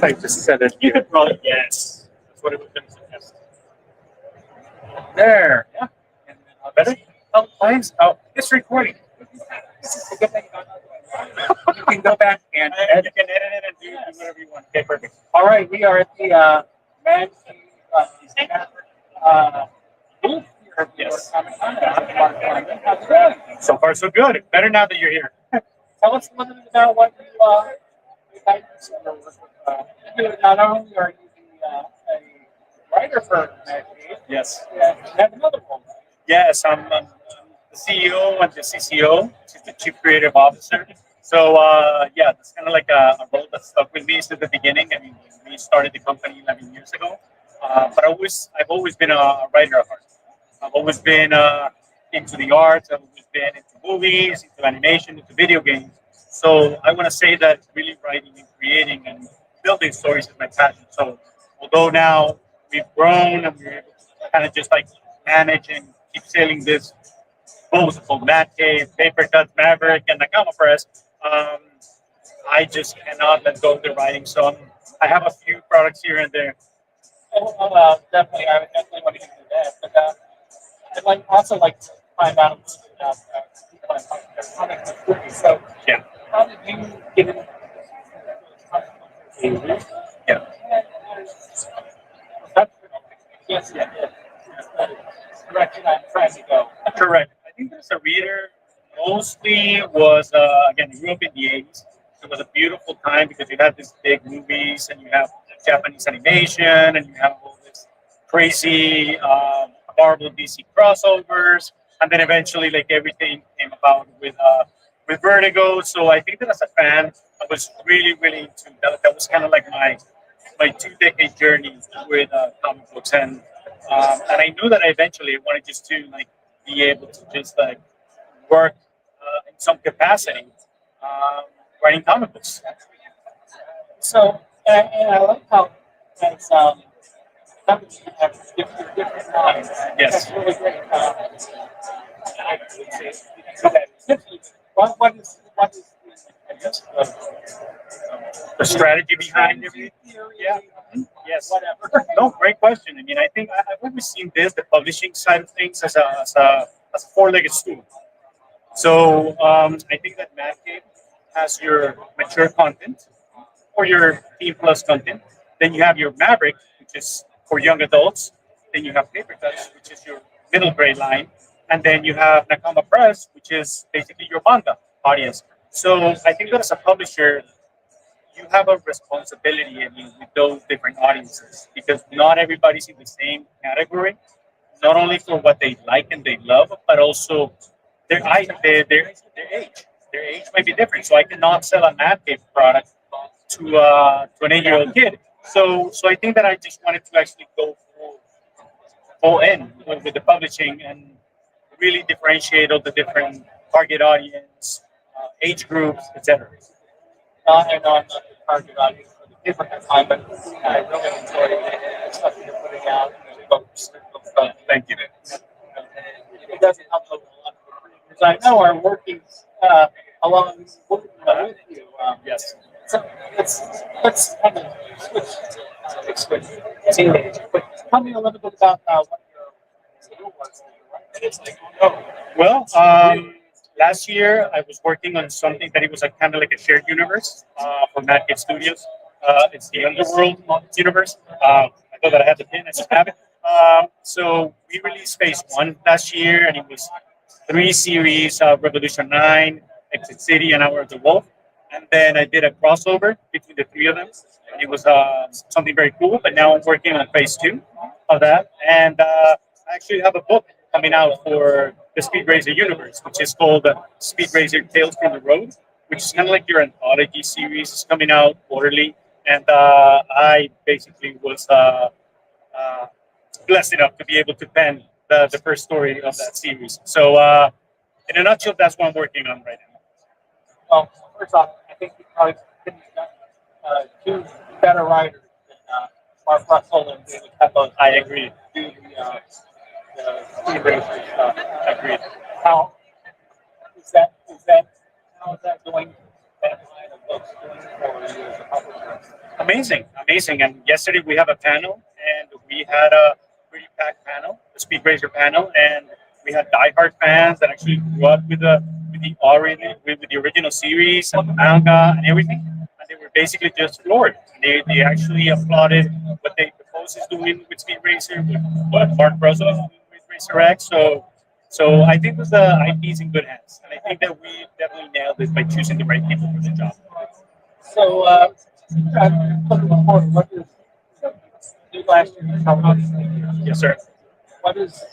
I just said it You here. could probably guess. That's what it was going to suggest. There. Yeah. And then Better? Oh, mine's oh, it's recording. you can go back and And you can edit it and do whatever you want. Okay, perfect. All right, we are at the Man Cave booth here at the Yes. Comic-Con. How's it going? So far, so good. Better now that you're here. Tell us a little bit about what you guys not only are you a writer for Man Cave, Yes. you have another one. Yes, I'm the CEO and the CCO. She's the Chief Creative Officer. So yeah, that's kind of like a role that stuck with me since the beginning. I mean, we started the company 11 years ago, but I've always been a writer at heart. I've always been into the arts. I've always been into movies, into animation, into video games. So I want to say that really writing and creating and building stories is my passion. So although now we've grown and we're able to kind of just like manage and keep sailing this boat called Mad Cave, Paper Cuts, Maverick, and Nakama Press, um, I just cannot let go of the writing. So I have a few products here and there. Definitely, I would definitely want to get into that. But I'd also like to find out a little bit about people on comic book. So, Yeah. how did you get into comic book? Yeah. Yes, yeah. Direction I'm trying to go. Correct. I think there's a reader mostly was again grew up in the 80s. It was a beautiful time because you had these big movies and you have Japanese animation and you have all this crazy Marvel DC crossovers, and then eventually like everything came about with Vertigo. So I think that as a fan, I was really into that. That was kind of like my 2 decade journey with comic books, and I knew that I eventually wanted just to like be able to just like work in some capacity writing comic books. So, and I like how that's companies have different lines. Yes. That's really great. So that essentially, what is I guess The strategy behind everything. yeah, Yes. whatever. No, great question. I mean, I think I've always seen this, the publishing side of things, as a four-legged stool. So I think that Madcave has your mature content or your teen plus content. Then you have your Maverick, which is for young adults. Then you have Paper Cuts, which is your middle grade line. And then you have Nakama Press, which is basically your manga audience. So I think that as a publisher, you have a responsibility, I mean, with those different audiences because not everybody's in the same category, not only for what they like and they love, but also their age. Their age might be different. So I cannot sell a napkin product to an 8-year-old kid. So I think that I just wanted to actually go full in with the publishing and really differentiate all the different target audience, age groups, etc. I know I'm not the target audience for the different time, but I really enjoy the stuff you're putting out. Thank you. It doesn't help a lot because I know are working along with you. Yes. So let's kind of switch teenager. But tell me a little bit about what your school was. And it's like, oh, Well, last year I was working on something that it was like kind of like a shared universe for Mad Kid Studios. It's the Underworld universe. I thought that I had the pin. I just have it. So we released Phase One last year, and it was 3 series: Revolution 9, Exit City, and Hour of the Wolf. And then I did a crossover between the three of them, and it was something very cool. But now I'm working on Phase Two of that, and I actually have a book coming out for the Speed Racer universe, which is called Speed Racer Tales from the Road, which is kind of like your anthology series. It's coming out quarterly, and I basically was blessed enough to be able to pen the first story of that series. So, in a nutshell, that's what I'm working on right now. well, first off, I think you probably couldn't have done two better writers than Mark Russell and David Pepos. I agree. Do the speed racer stuff. Agreed. How is that? How is that going? That line of folks doing for you as a publisher? Amazing, amazing. And yesterday we have a panel, and we had a pretty packed panel, the Speed Racer panel, and we had diehard fans that actually grew up with the original series and the manga and everything. And they were basically just floored. They actually applauded what the post is doing with Speed Racer, with what Mark Russell is doing with Racer X. So I think the IP is in good hands, and I think that we definitely nailed it by choosing the right people for the job. So, looking forward, what is new last year? How about this year? Yes, sir. What is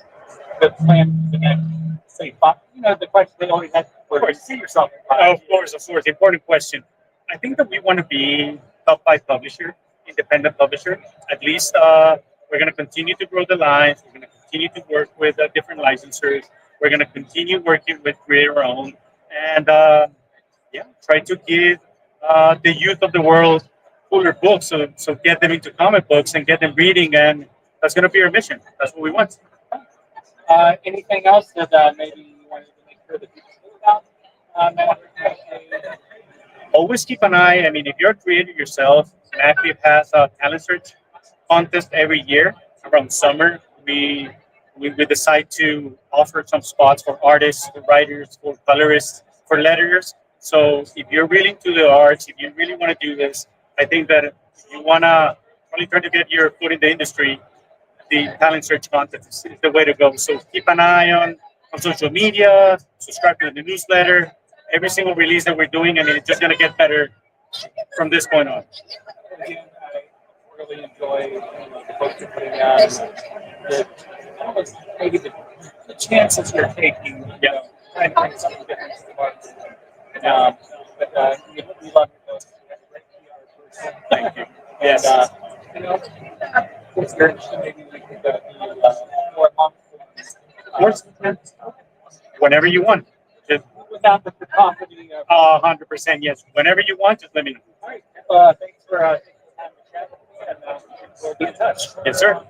the plan for the next, say, five? You know, the question they always have, where do you see yourself in 5 Of course, of course. Important question. I think that we want to be top five publisher, independent publisher. At least we're going to continue to grow the lines. We're going to continue to work with different licensors. We're going to continue working with Create Our Own, and yeah, try to give the youth of the world cooler books. So get them into comic books and get them reading, and that's going to be our mission. That's what we want. Anything else that maybe you wanted to make sure that people knew about? Matt? Always keep an eye. I mean, if you're a creator yourself, Active has a talent search contest every year around summer. We decide to offer some spots for artists, for writers, for colorists, for letterers. So if you're really into the arts, if you really want to do this, I think that if you want to really try to get your foot in the industry, the talent search contest is the way to go. So keep an eye on social media, subscribe to the newsletter. Every single release that we're doing, and it's just going to get better from this point on. Again, I really enjoy the books you're putting out. The, almost maybe the chances you're taking, you know, trying to bring something different to the market. But we love your books. You have a great PR person. Thank you. And, Yes. you know, if you're interested, maybe we could be more long Of course. Whenever you want. Just without the cacophony of. 100%. Yes. Whenever you want, just let me know. All right. Thanks for taking the time to chat with me, and we'll be in touch. Yes, sir.